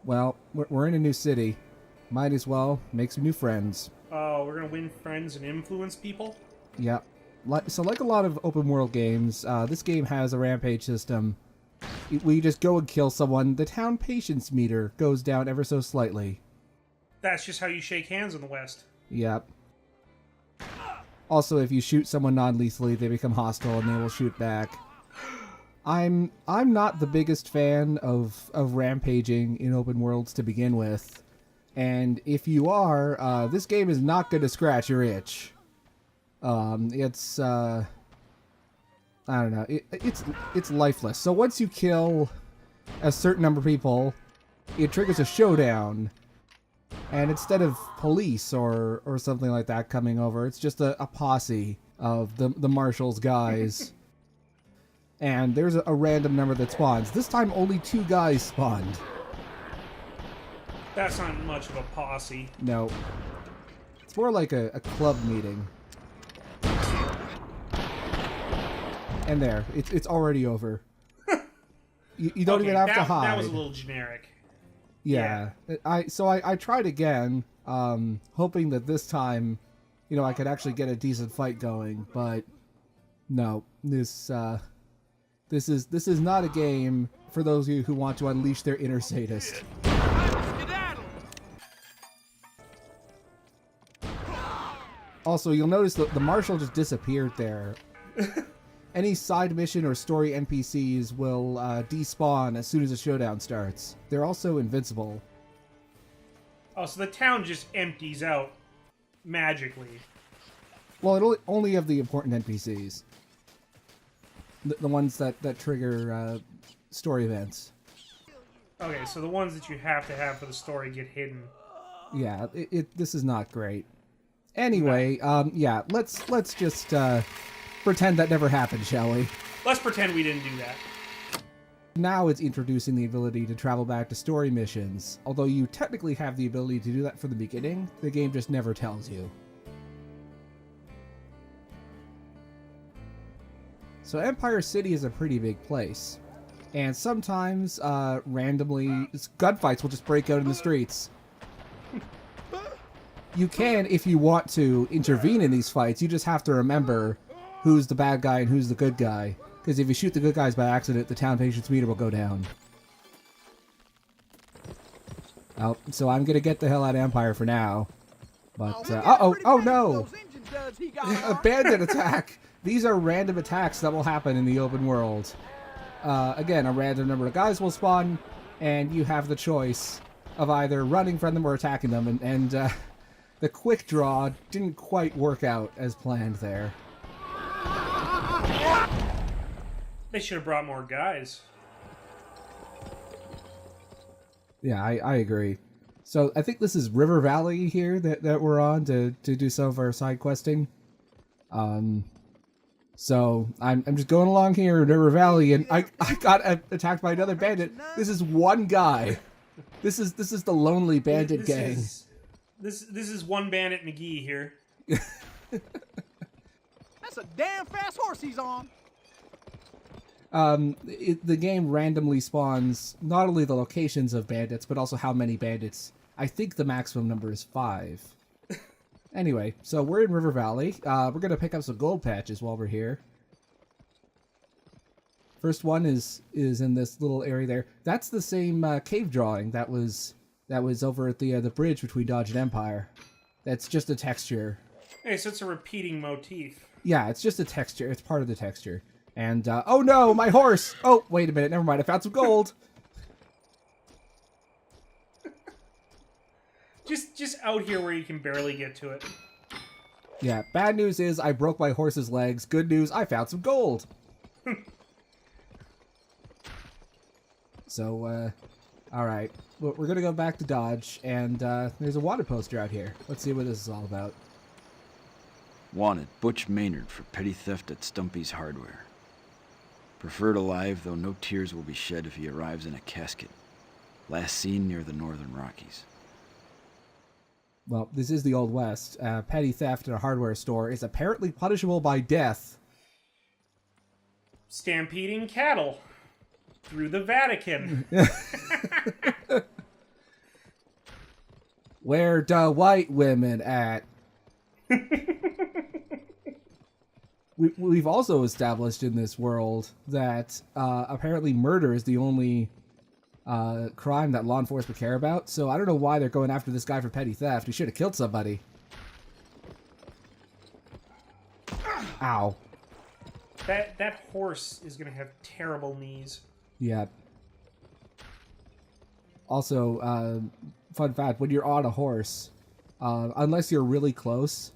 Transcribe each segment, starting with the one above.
Well, we're in a new city. Might as well make some new friends. Oh, we're gonna win friends and influence people? Yep. So like a lot of open world games, this game has a rampage system. We just go and kill someone, the town patience meter goes down ever so slightly. That's just how you shake hands in the West. Yep. Also, if you shoot someone non-lethally, they become hostile and they will shoot back. I'm not the biggest fan of rampaging in open worlds to begin with. And if you are, this game is not going to scratch your itch. It's I don't know. It's lifeless. So once you kill a certain number of people, it triggers a showdown. And instead of police or something like that coming over, it's just a posse of the marshal's guys. And there's a random number that spawns. This time only 2 guys spawned. That's not much of a posse. No. It's more like a club meeting. And there, it's already over. You don't even have to hide. That was a little generic. Yeah. I tried again, hoping that this time, I could actually get a decent fight going, but no, this is not a game for those of you who want to unleash their inner sadist. Also, you'll notice that the marshal just disappeared there. Any side mission or story NPCs will despawn as soon as the showdown starts. They're also invincible. Oh, so the town just empties out magically. Well, it only have the important NPCs. The ones that trigger story events. Okay, so the ones that you have to have for the story get hidden. Yeah, this is not great. Anyway, yeah, let's just pretend that never happened, shall we? Let's pretend we didn't do that. Now it's introducing the ability to travel back to story missions. Although you technically have the ability to do that from the beginning, the game just never tells you. So Empire City is a pretty big place. And sometimes, randomly, gunfights will just break out in the streets. You can, if you want to, intervene in these fights. You just have to remember who's the bad guy and who's the good guy. Because if you shoot the good guys by accident, the town patience meter will go down. Oh, so I'm gonna get the hell out of Empire for now. But, oh no! A bandit attack! These are random attacks that will happen in the open world. Again, a random number of guys will spawn, and you have the choice of either running from them or attacking them, and the quick draw didn't quite work out as planned there. They should have brought more guys. Yeah, I agree. So I think this is River Valley here that we're on to do some of our side questing. So I'm just going along here in River Valley, and I got attacked by another bandit. This is one guy. This is the lonely bandit gang. This is One-Bandit McGee here. That's a damn fast horse he's on. The game randomly spawns not only the locations of bandits, but also how many bandits. I think the maximum number is 5. Anyway, so we're in River Valley. We're going to pick up some gold patches while we're here. First one is in this little area there. That's the same cave drawing that was over at the bridge between Dodge and Empire. That's just a texture. Hey, so it's a repeating motif. Yeah, it's just a texture. It's part of the texture. And, oh no, my horse! Oh, wait a minute, never mind, I found some gold! Just out here where you can barely get to it. Yeah, bad news is I broke my horse's legs. Good news, I found some gold! So, alright. We're gonna go back to Dodge, and, there's a wanted poster out here. Let's see what this is all about. Wanted, Butch Maynard for petty theft at Stumpy's Hardware. Preferred alive, though no tears will be shed if he arrives in a casket. Last seen near the Northern Rockies. Well, this is the Old West. Petty theft at a hardware store is apparently punishable by death. Stampeding cattle through the Vatican. Where the white women at? We've also established in this world that apparently murder is the only crime that law enforcement care about. So I don't know why they're going after this guy for petty theft. He should have killed somebody. Ow. That horse is gonna have terrible knees. Yeah. Also, fun fact, when you're on a horse, unless you're really close,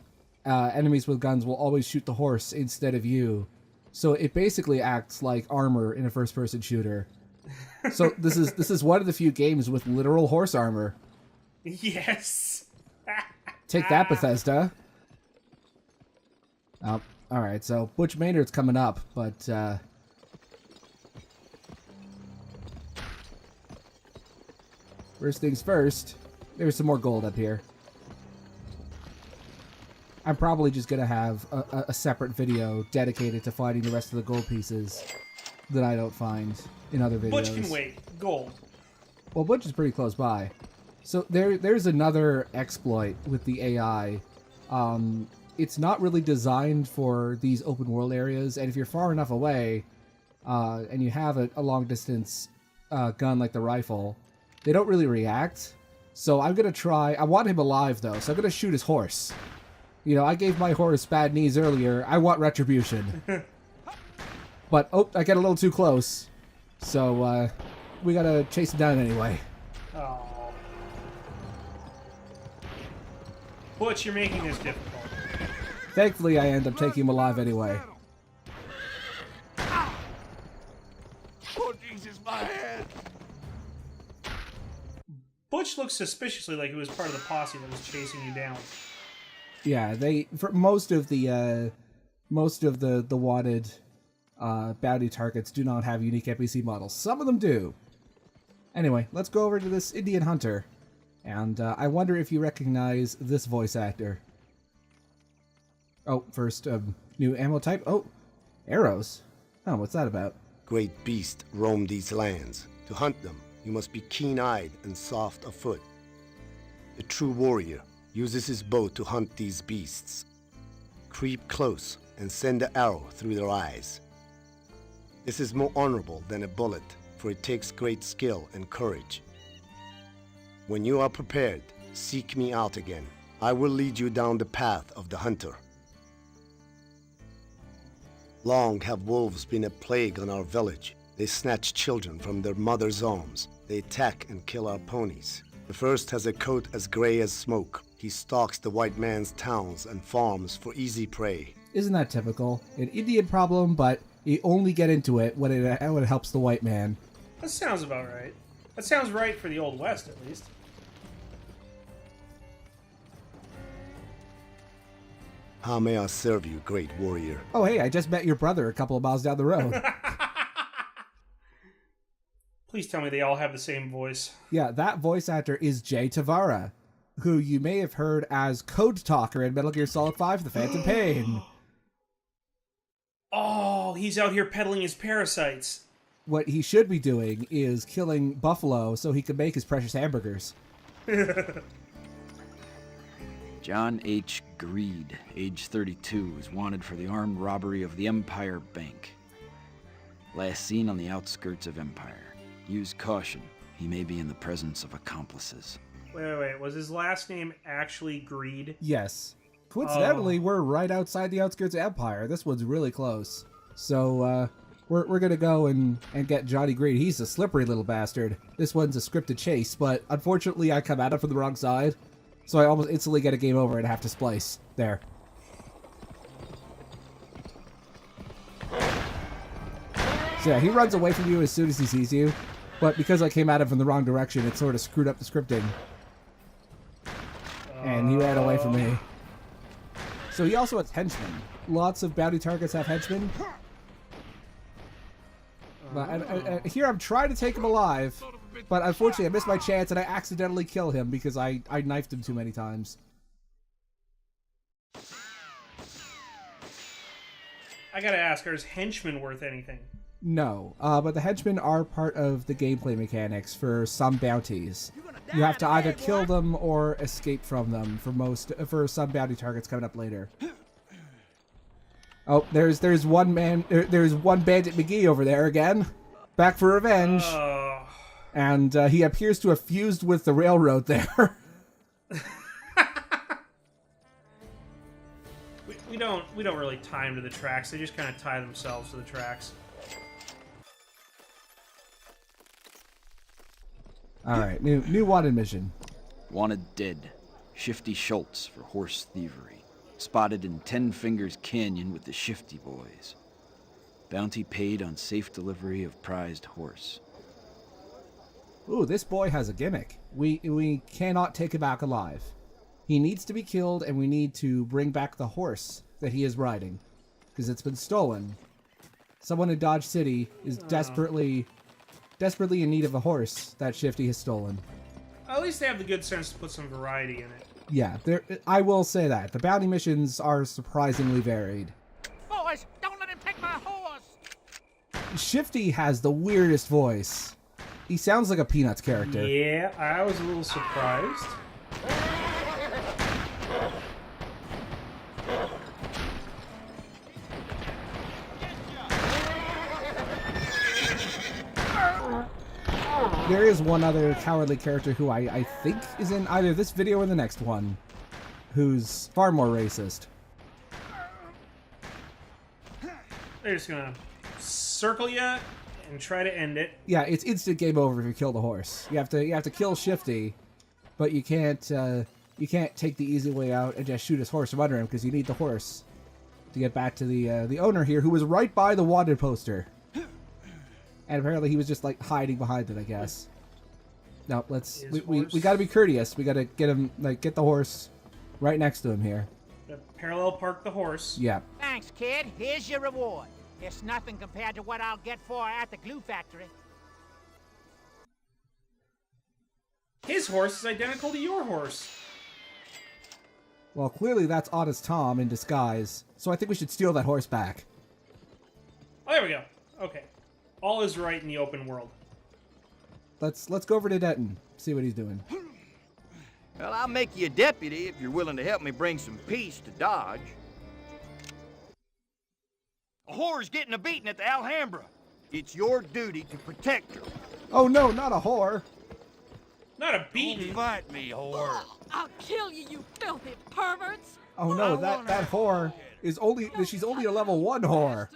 enemies with guns will always shoot the horse instead of you. So it basically acts like armor in a first-person shooter. So this is one of the few games with literal horse armor. Yes. Take that, Bethesda. All right, so Butch Maynard's coming up, but first things first, there's some more gold up here. I'm probably just going to have a separate video dedicated to finding the rest of the gold pieces that I don't find in other videos. Butch can wait. Gold. Well, Butch is pretty close by. So there's another exploit with the AI. It's not really designed for these open world areas, and if you're far enough away, and you have a long distance gun like the rifle, they don't really react. So I'm going to try... I want him alive, though, so I'm going to shoot his horse. You know, I gave my horse bad knees earlier. I want retribution. But, oh, I get a little too close. So, we gotta chase him down anyway. Oh. Butch, you're making this difficult. Thankfully, I end up taking him alive anyway. Oh, Jesus, my head! Butch looks suspiciously like he was part of the posse that was chasing you down. Yeah, for most of the wanted bounty targets do not have unique NPC models. Some of them do. Anyway, let's go over to this Indian hunter, and I wonder if you recognize this voice actor. Oh, first, new ammo type. Oh, arrows. Oh, what's that about? Great beasts roam these lands. To hunt them, you must be keen-eyed and soft of foot. The true warrior uses his bow to hunt these beasts. Creep close and send the arrow through their eyes. This is more honorable than a bullet, for it takes great skill and courage. When you are prepared, seek me out again. I will lead you down the path of the hunter. Long have wolves been a plague on our village. They snatch children from their mothers' arms. They attack and kill our ponies. The first has a coat as gray as smoke. He stalks the white man's towns and farms for easy prey. Isn't that typical? An Indian problem, but you only get into it when it helps the white man. That sounds about right. That sounds right for the Old West, at least. How may I serve you, great warrior? Oh, hey, I just met your brother a couple of miles down the road. Please tell me they all have the same voice. Yeah, that voice actor is Jay Tavara, who you may have heard as Code Talker in Metal Gear Solid 5: The Phantom Pain. Oh, he's out here peddling his parasites. What he should be doing is killing buffalo so he can make his precious hamburgers. John H. Greed, age 32, is wanted for the armed robbery of the Empire Bank. Last seen on the outskirts of Empire. Use caution. He may be in the presence of accomplices. Wait. Was his last name actually Greed? Yes. Coincidentally, we're right outside the outskirts of Empire. This one's really close. So, we're gonna go and get Johnny Greed. He's a slippery little bastard. This one's a scripted chase, but unfortunately I come at it from the wrong side. So I almost instantly get a game over and have to splice. There. So yeah, he runs away from you as soon as he sees you. But because I came at him from the wrong direction, it sort of screwed up the scripting. And he ran away from me. So he also has henchmen. Lots of bounty targets have henchmen. But here I'm trying to take him alive. But unfortunately I missed my chance and I accidentally kill him because I knifed him too many times. I gotta ask, are his henchmen worth anything? No, but the henchmen are part of the gameplay mechanics for some bounties. You have to either kill them or escape from them for some bounty targets coming up later. Oh, there's One-Bandit McGee over there again, back for revenge, and he appears to have fused with the railroad there. we don't really tie them to the tracks. They just kind of tie themselves to the tracks. All right, new wanted mission. Wanted dead. Shifty Schultz for horse thievery. Spotted in 10 Fingers Canyon with the Shifty Boys. Bounty paid on safe delivery of prized horse. Ooh, this boy has a gimmick. We cannot take him back alive. He needs to be killed, and we need to bring back the horse that he is riding, because it's been stolen. Someone in Dodge City is desperately in need of a horse that Shifty has stolen. At least they have the good sense to put some variety in it. Yeah, I will say that. The bounty missions are surprisingly varied. Boys, don't let him take my horse! Shifty has the weirdest voice. He sounds like a Peanuts character. Yeah, I was a little surprised. There is one other cowardly character who I think is in either this video or the next one, who's far more racist. They're just gonna circle you and try to end it. Yeah, it's instant game over if you kill the horse. You have to kill Shifty, but you can't take the easy way out and just shoot his horse from under him, because you need the horse to get back to the owner here, who was right by the wanted poster. And apparently he was just like hiding behind it, I guess. No, we gotta be courteous. We gotta get him, get the horse right next to him here. Parallel park the horse. Yeah. Thanks, kid. Here's your reward. It's nothing compared to what I'll get for at the glue factory. His horse is identical to your horse. Well, clearly that's Honest Tom in disguise, so I think we should steal that horse back. Oh, there we go. Okay. All is right in the open world. Let's go over to Denton, see what he's doing. Well, I'll make you a deputy if you're willing to help me bring some peace to Dodge. A whore's getting a beating at the Alhambra. It's your duty to protect her. Oh no, not a whore! Not a beating. Don't fight me, whore. I'll kill you, you filthy perverts! Oh no, that whore is she's only a level 1 whore.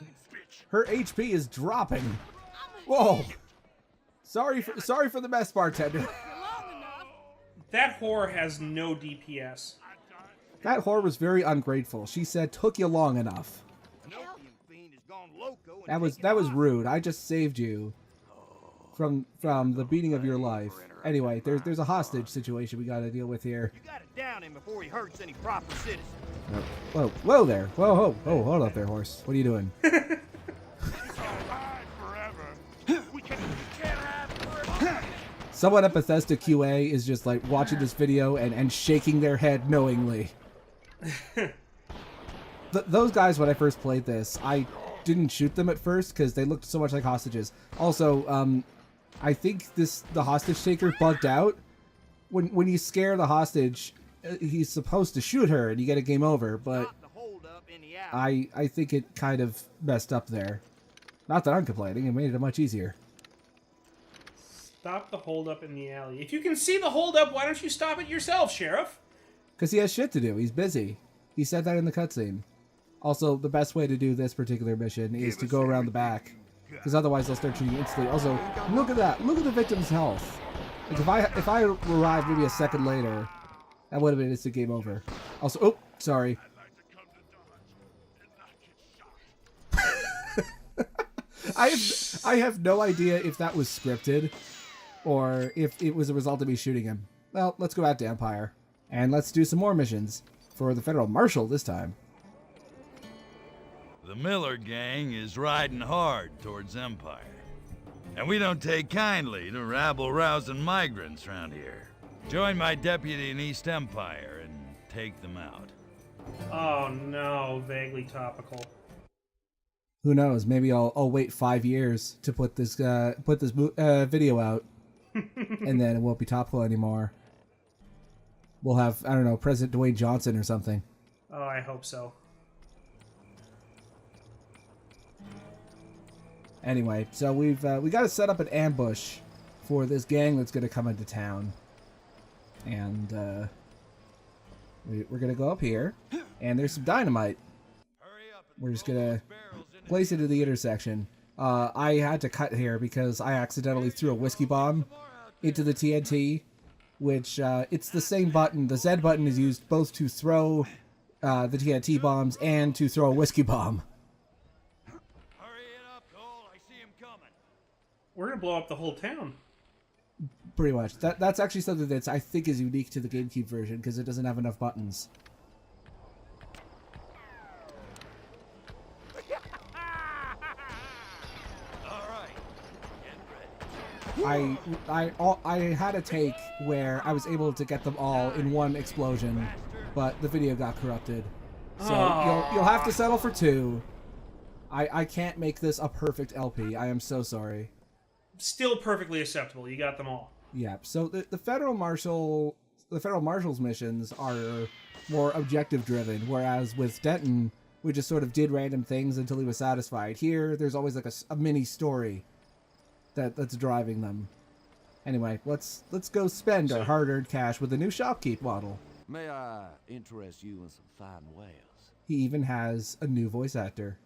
Her HP is dropping. Whoa! Sorry for the mess, bartender. That whore has no DPS. That whore was very ungrateful. She said, "Took you long enough." That was rude. I just saved you from the beating of your life. Anyway, there's a hostage situation we got to deal with here. You gotta down him before he hurts any proper citizen. Whoa there. Whoa, hold up there, horse. What are you doing? Someone at Bethesda QA is just like watching this video and shaking their head knowingly. Those guys, when I first played this, I didn't shoot them at first because they looked so much like hostages. Also, I think the hostage taker bugged out. When you scare the hostage, he's supposed to shoot her and you get a game over, but I think it kind of messed up there. Not that I'm complaining, it made it much easier. Stop the holdup in the alley. If you can see the holdup, why don't you stop it yourself, Sheriff? Because he has shit to do. He's busy. He said that in the cutscene. Also, the best way to do this particular mission is to go around the back. Because otherwise they'll start shooting you instantly. Also, look at that. Look at the victim's health. Like if I arrived maybe a second later, that would have been instant game over. Also, oh, sorry. I have no idea if that was scripted or if it was a result of me shooting him. Well, let's go out to Empire. And let's do some more missions. For the Federal Marshal this time. The Miller gang is riding hard towards Empire. And we don't take kindly to rabble-rousing migrants around here. Join my deputy in East Empire and take them out. Oh no, vaguely topical. Who knows? Maybe I'll wait 5 years to put this video out. And then it won't be topical anymore. We'll have, I don't know, President Dwayne Johnson or something. Oh, I hope so. Anyway, so we got to set up an ambush for this gang that's going to come into town. And we're going to go up here, and there's some dynamite. We're just going to place it at the intersection. I had to cut here because I accidentally threw a whiskey bomb into the TNT, which it's the same button. The Z button is used both to throw the TNT bombs and to throw a whiskey bomb. We're gonna blow up the whole town. Pretty much. That's actually something that's, I think, is unique to the GameCube version because it doesn't have enough buttons. I had a take where I was able to get them all in one explosion, but the video got corrupted. So you'll have to settle for 2. I can't make this a perfect LP. I am so sorry. Still perfectly acceptable. You got them all. Yeah. So the federal marshal's missions are more objective driven, whereas with Denton, we just sort of did random things until he was satisfied. Here, there's always like a mini story that's driving them. Anyway, let's go spend our hard-earned cash with the new Shopkeep model. May I interest you in some fine wares? He even has a new voice actor.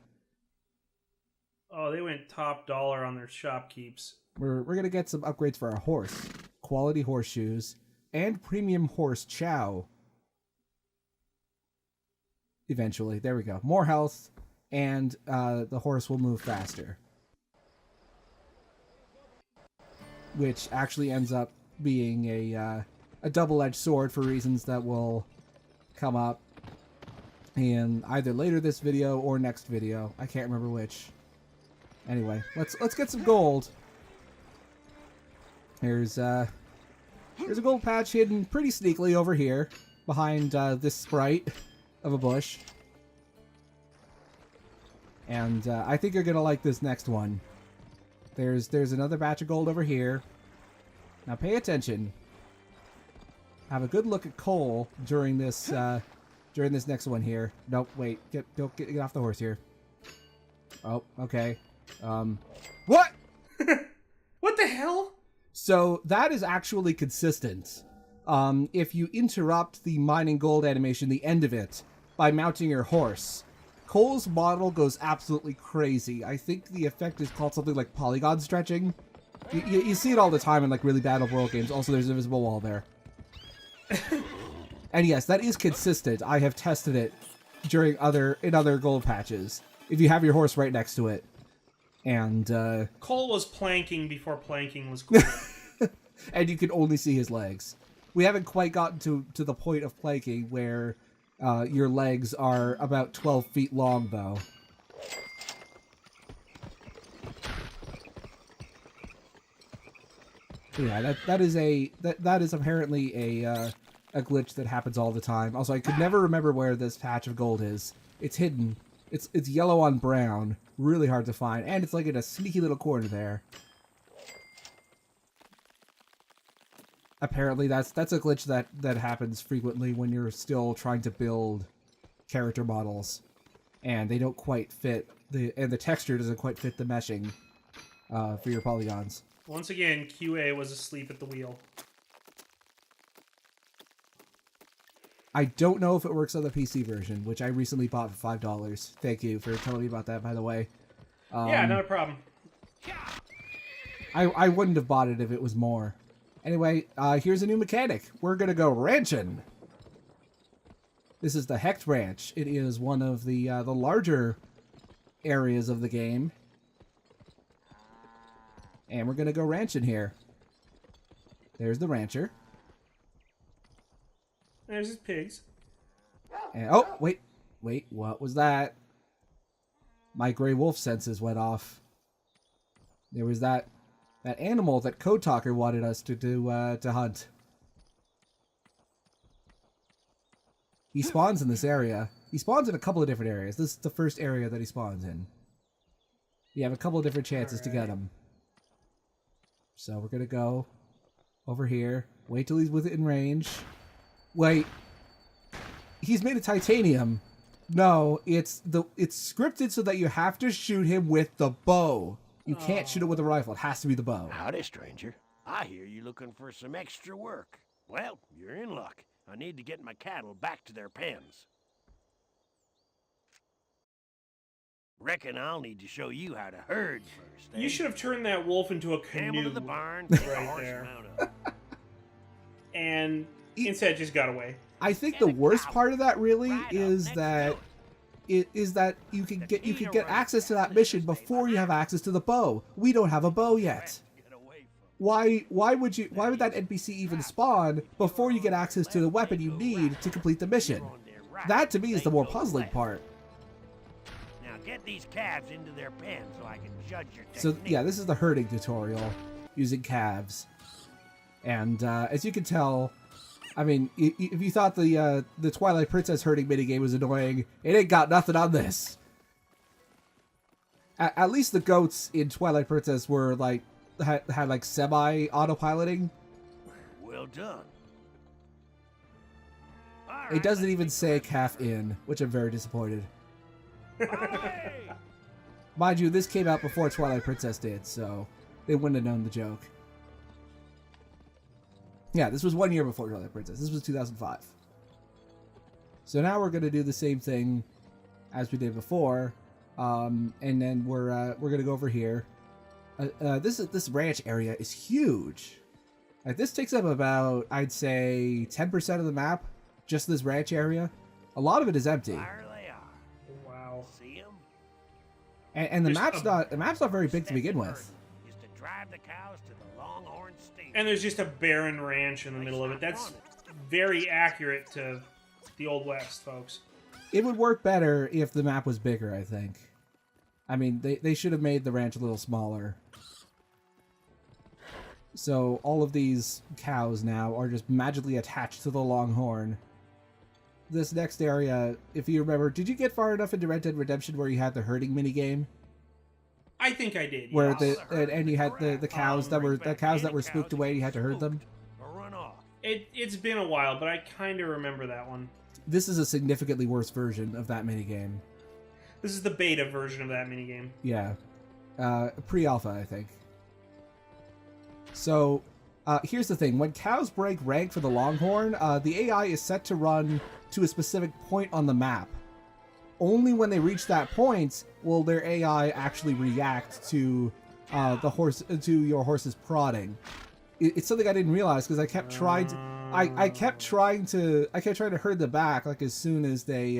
Oh, they went top dollar on their Shopkeeps. We're gonna get some upgrades for our horse, quality horseshoes, and premium horse chow. Eventually, there we go. More health, and the horse will move faster. Which actually ends up being a double-edged sword for reasons that will come up in either later this video or next video. I can't remember which. Anyway, let's get some gold. Here's a gold patch hidden pretty sneakily over here behind this sprite of a bush. And I think you're gonna like this next one. There's another batch of gold over here. Now pay attention. Have a good look at Cole during this next one here. Nope, wait. Get off the horse here. Oh, okay. What? What the hell? So that is actually consistent. If you interrupt the mining gold animation, the end of it, by mounting your horse, Cole's model goes absolutely crazy. I think the effect is called something like polygon stretching. You see it all the time in like really bad open world games. Also, there's an invisible wall there. And yes, that is consistent. I have tested it in other gold patches. If you have your horse right next to it. And Cole was planking before planking was cool. And you can only see his legs. We haven't quite gotten to the point of planking where your legs are about 12 feet long, though. Yeah, that is apparently a glitch that happens all the time. Also, I could never remember where this patch of gold is. It's hidden. It's yellow on brown. Really hard to find, and it's like in a sneaky little corner there. Apparently, that's a glitch that happens frequently when you're still trying to build character models, and they don't quite fit and the texture doesn't quite fit the meshing for your polygons. Once again, QA was asleep at the wheel. I don't know if it works on the PC version, which I recently bought for $5. Thank you for telling me about that, by the way. Yeah, not a problem. I wouldn't have bought it if it was more. Anyway, here's a new mechanic. We're gonna go ranching. This is the Hecht Ranch. It is one of the larger areas of the game. And we're gonna go ranching here. There's the rancher. There's his pigs. And, oh, wait, what was that? My gray wolf senses went off. There was that animal that Code Talker wanted us to hunt. He spawns in this area. He spawns in a couple of different areas. This is the first area that he spawns in. You have a couple of different chances to get him. So we're gonna go Over here. Wait till he's within range. Wait. He's made of titanium. No, it's scripted so that you have to shoot him with the bow. You can't shoot it with a rifle. It has to be the bow. Howdy, stranger. I hear you looking for some extra work. Well, you're in luck. I need to get my cattle back to their pens. Reckon I'll need to show you how to herd first. You should have turned that wolf into a Camel canoe to the barn, take a right horse there, mount up. and instead just got away. I think the worst part of that really is that you can get access to that mission before you have access to the bow. We don't have a bow yet. Why would that NPC even spawn before you get access to the weapon you need to complete the mission? That to me is the more puzzling part. Now get these calves into their pen so I can judge your technique. So yeah, this is the herding tutorial using calves, and as you can tell, I mean, if you thought the Twilight Princess herding minigame was annoying, it ain't got nothing on this. At least the goats in Twilight Princess were like had like semi autopiloting. Well done. It doesn't even say calf in, which I'm very disappointed. Mind you, this came out before Twilight Princess did, so they wouldn't have known the joke. Yeah, this was 1 year before Twilight Princess. This was 2005. So now we're going to do the same thing as we did before, and then we're going to go over here. This ranch area is huge. Like, this takes up about, I'd say, 10% of the map. Just this ranch area. A lot of it is empty. There they are. Wow. See 'em? And the map's not very big to begin with. Is to drive the cows to the Longhorn State. And there's just a barren ranch in the middle of it. That's very accurate to the Old West, folks. It would work better if the map was bigger, I think. I mean, they should have made the ranch a little smaller. So all of these cows now are just magically attached to the Longhorn. This next area, if you remember, did you get far enough into Red Dead Redemption where you had the herding minigame? I think I did. Where Yes. and you had the cows that were spooked away and you had to herd them? It's been a while, but I kind of remember that one. This is a significantly worse version of that minigame. This is the beta version of that minigame. Yeah. Pre-alpha, I think. So, here's the thing. When cows break rank for the Longhorn, the AI is set to run to a specific point on the map. Only when they reach that point will their AI actually react to your horse's prodding. It's something I didn't realize because I kept trying to, I kept trying to herd them back like as soon as they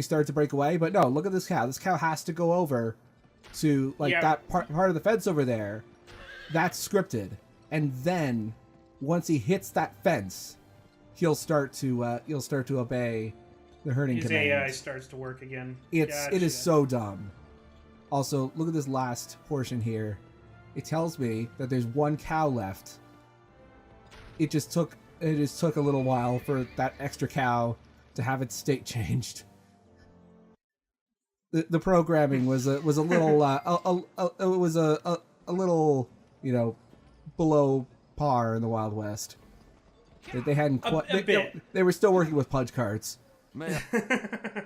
start to break away. But no, look at this cow. This cow has to go over to that part of the fence over there. That's scripted, and then once he hits that fence, he'll start to obey the herding His command. AI starts to work again. It is so dumb. Also, look at this last portion here. It tells me that there's one cow left. It just took a little while for that extra cow to have its state changed. The programming was a little a little, you know, below par in the Wild West. They hadn't quite. They were still working with punch cards. Man.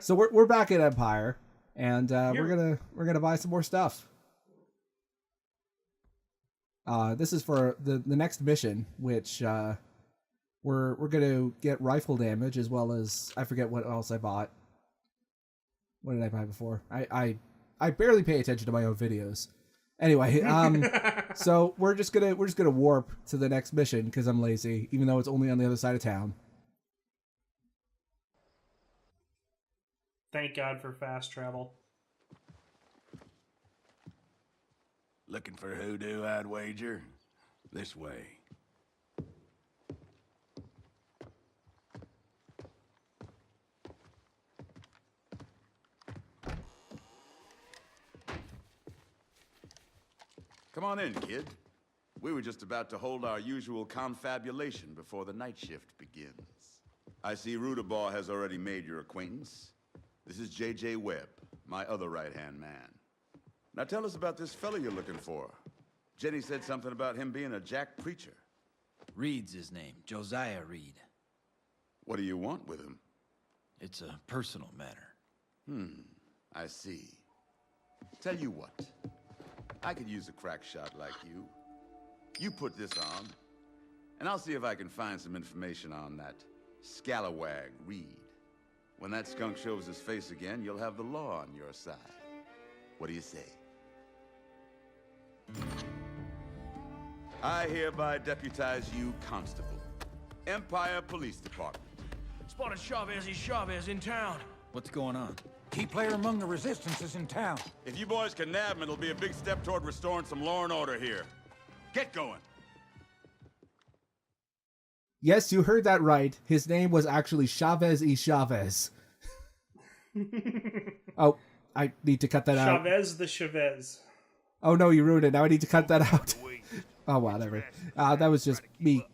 So we're back at Empire, and we're gonna buy some more stuff. This is for the next mission, which we're gonna get rifle damage as well as I forget what else I bought. What did I buy before? I barely pay attention to my own videos. Anyway, so we're just gonna warp to the next mission because I'm lazy, even though it's only on the other side of town. Thank God for fast travel. Looking for hoodoo, I'd wager. This way. Come on in, kid. We were just about to hold our usual confabulation before the night shift begins. I see Rudabaugh has already made your acquaintance. This is J.J. Webb, my other right-hand man. Now tell us about this fella you're looking for. Jenny said something about him being a jack preacher. Reed's his name, Josiah Reed. What do you want with him? It's a personal matter. I see. Tell you what, I could use a crack shot like you. You put this on, and I'll see if I can find some information on that scalawag Reed. When that skunk shows his face again, you'll have the law on your side. What do you say? I hereby deputize you constable. Empire Police Department. Spotted Chavez in town. What's going on? Key player among the resistance is in town. If you boys can nab him, it'll be a big step toward restoring some law and order here. Get going. Yes, you heard that right. His name was actually Chavez y Chavez. Oh, I need to cut that out. Chavez the Chavez. Oh no, you ruined it. Now I need to cut that out. Oh, whatever. That was just me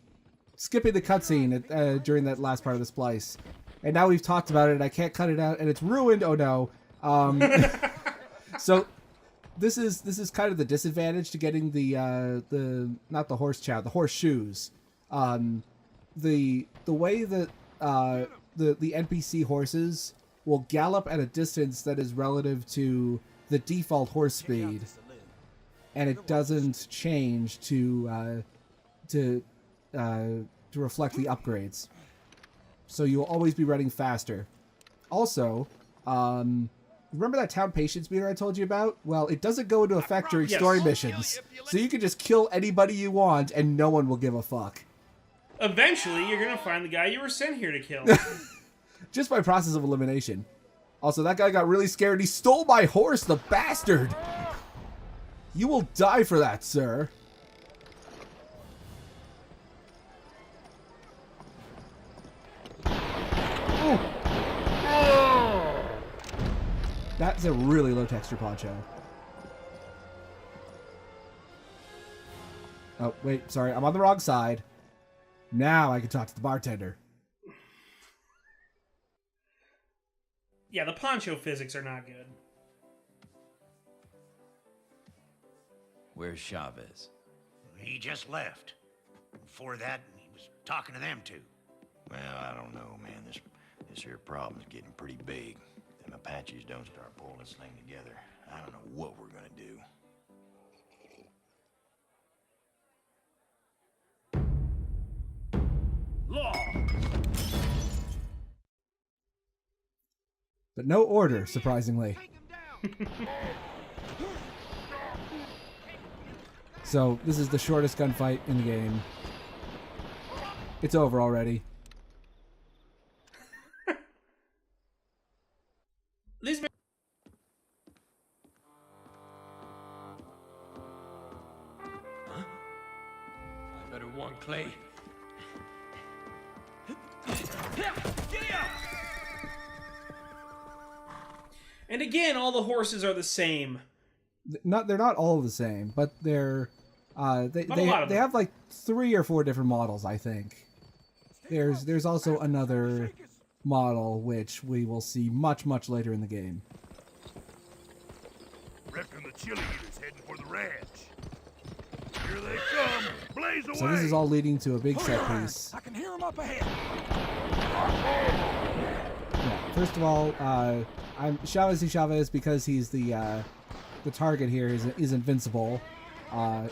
skipping the cutscene during that last part of the splice. And now we've talked about it, and I can't cut it out, and it's ruined. Oh no. So this is kind of the disadvantage to getting the not the horse chow, the horseshoes. The way that the NPC horses will gallop at a distance that is relative to the default horse speed, and it doesn't change to reflect the upgrades. So you'll always be running faster. Also, remember that town patience meter I told you about? Well, it doesn't go into effect during story missions. So you can just kill anybody you want and no one will give a fuck. Eventually, you're gonna find the guy you were sent here to kill. Just by process of elimination. Also, that guy got really scared. He stole my horse, the bastard! You will die for that, sir. That's a really low texture poncho. Oh, wait, sorry. I'm on the wrong side. Now I can talk to the bartender. Yeah, the poncho physics are not good. Where's Chavez? He just left. Before that, he was talking to them two. Well, I don't know, man. This here problem's getting pretty big. Them Apaches don't start pulling this thing together. I don't know what we're gonna do. Law! But no order, surprisingly. So, this is the shortest gunfight in the game. It's over already. These men- I better warn Clay. And again, all the horses are the same. They're not all the same, but they're they have like 3 or 4 different models, I think. There's also another model which we will see much later in the game. Reckon the chili eater's heading for the ranch. Here they come! Blaze away! So this is all leading to a big set piece. I can hear him up ahead. Yeah, first of all, I'm Chavez because he's the target here is invincible.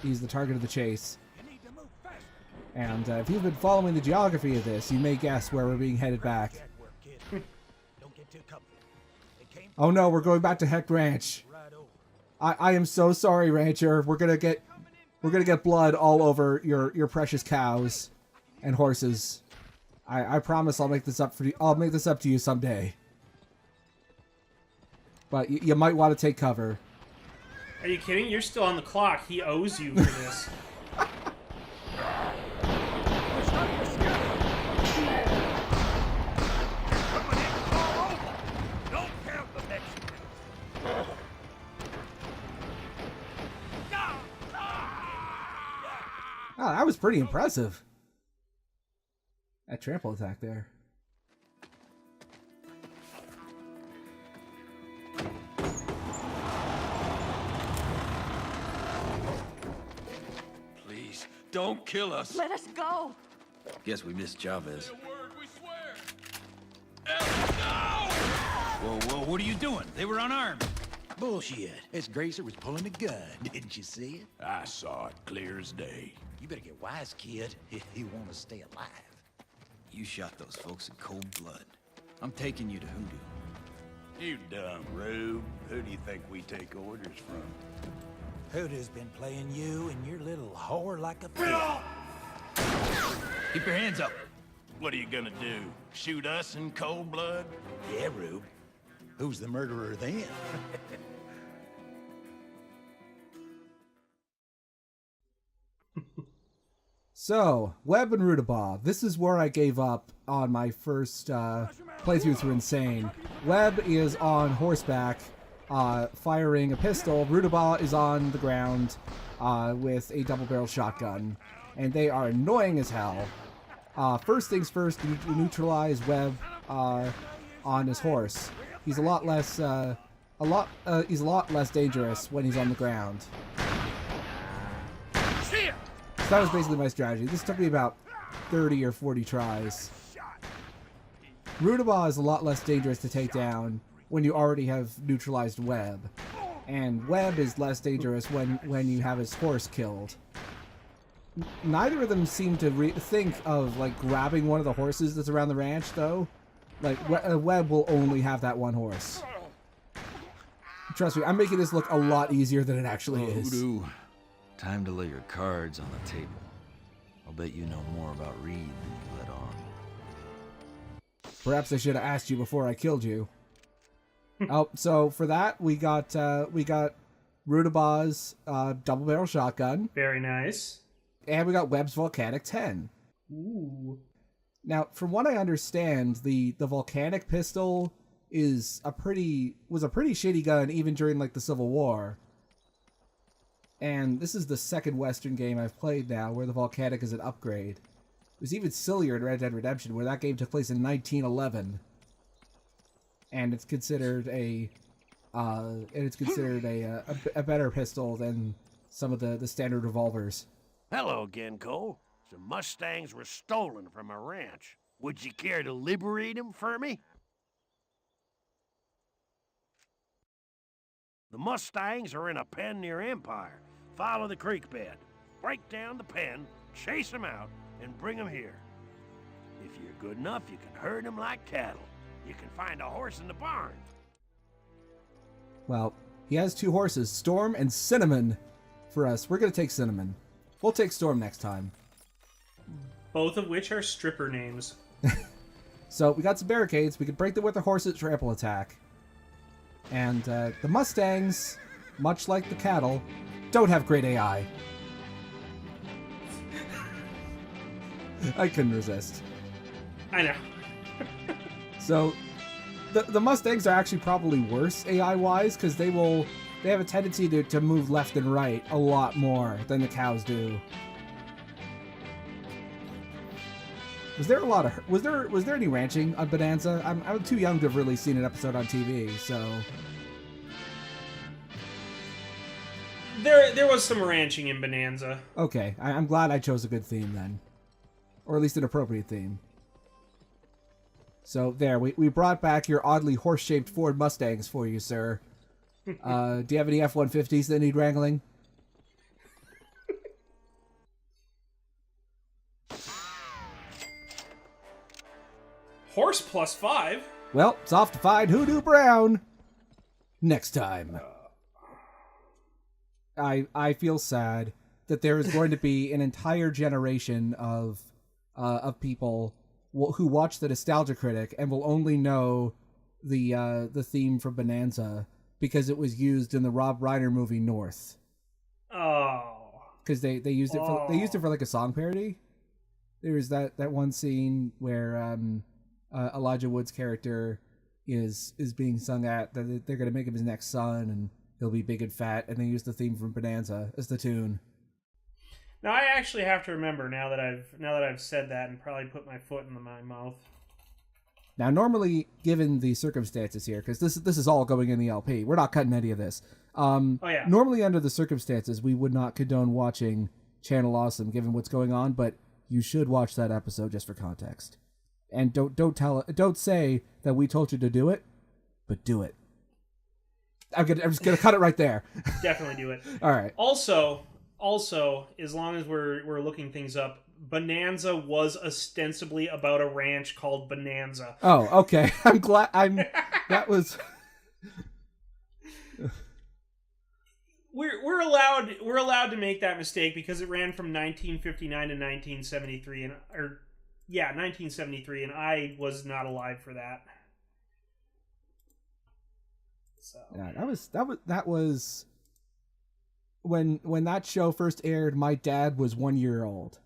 He's the target of the chase. And if you've been following the geography of this, you may guess where we're being headed back. Oh no, we're going back to Heck Ranch. I am so sorry, Rancher. We're gonna get blood all over your precious cows and horses. I promise I'll make this up for you. I'll make this up to you someday. But you might want to take cover. Are you kidding? You're still on the clock. He owes you for this. Oh, that was pretty impressive. That trample attack there. Don't kill us. Let us go. Guess we missed Chavez. Whoa, whoa, what are you doing? They were unarmed. Bullshit. This Gracer was pulling a gun. Didn't you see it? I saw it clear as day. You better get wise, kid, if you want to stay alive. You shot those folks in cold blood. I'm taking you to Hoodoo. You dumb rube. Who do you think we take orders from? Hoodoo's been playing you and your little whore like a pig. Keep your hands up. What are you gonna do? Shoot us in cold blood? Yeah, Rube. Who's the murderer then? So, Webb and Rutabaugh. This is where I gave up on my first playthrough through Insane. Webb is on horseback, firing a pistol. Rutabaugh is on the ground with a double-barrel shotgun. And they are annoying as hell. First things first, you neutralize Webb on his horse. He's a lot less dangerous when he's on the ground. So that was basically my strategy. This took me about 30 or 40 tries. Rutabaugh is a lot less dangerous to take down when you already have neutralized Webb. And Webb is less dangerous when you have his horse killed. Neither of them seem to think of, like, grabbing one of the horses that's around the ranch, though. Like, Webb will only have that one horse. Trust me, I'm making this look a lot easier than it actually is. Hoodoo. Time to lay your cards on the table. I'll bet you know more about Reed than you let on. Perhaps I should have asked you before I killed you. Oh, so for that, we got Rutabaugh's double-barrel shotgun. Very nice. And we got Webb's Volcanic 10. Ooh. Now, from what I understand, the Volcanic pistol was a pretty shitty gun even during, like, the Civil War. And this is the second Western game I've played now where the Volcanic is an upgrade. It was even sillier in Red Dead Redemption, where that game took place in 1911. And it's considered a better pistol than some of the standard revolvers. Hello again, Cole. Some Mustangs were stolen from a ranch. Would you care to liberate them for me? The Mustangs are in a pen near Empire. Follow the creek bed. Break down the pen, chase them out, and bring them here. If you're good enough, you can herd them like cattle. You can find a horse in the barn. Well, he has two horses, Storm and Cinnamon, for us. We're going to take Cinnamon. We'll take Storm next time. Both of which are stripper names. So we got some barricades. We could break them with the horses' trample attack. And the Mustangs, much like the cattle, don't have great AI. I couldn't resist. I know. So the Mustangs are actually probably worse AI-wise because they have a tendency to move left and right a lot more than the cows do. Was there any ranching on Bonanza? I'm too young to have really seen an episode on TV, so. There was some ranching in Bonanza. Okay, I'm glad I chose a good theme then. Or at least an appropriate theme. So there, we brought back your oddly horse-shaped Ford Mustangs for you, sir. Do you have any F-150s that need wrangling? Horse +5? Well, it's off to find Hoodoo Brown next time. I feel sad that there is going to be an entire generation of people who watch the Nostalgia Critic and will only know the theme from Bonanza because it was used in the Rob Reiner movie North. Oh. Because they used it for like a song parody. There was that one scene where Elijah Wood's character is being sung at that they're gonna make him his next son and he'll be big and fat, and they use the theme from Bonanza as the tune. Now I actually have to remember now that I've said that and probably put my foot in my mouth. Now, normally, given the circumstances here, because this is all going in the LP, we're not cutting any of this. Oh yeah. Normally, under the circumstances, we would not condone watching Channel Awesome, given what's going on, but you should watch that episode just for context. And don't say that we told you to do it, but do it. I'm just gonna cut it right there. Definitely do it. All right. Also, as long as we're looking things up, Bonanza was ostensibly about a ranch called Bonanza. Oh, okay. I'm glad. That was. We're allowed to make that mistake because it ran from 1959 to 1973, 1973, and I was not alive for that. So yeah, that was when that show first aired. My dad was 1 year old.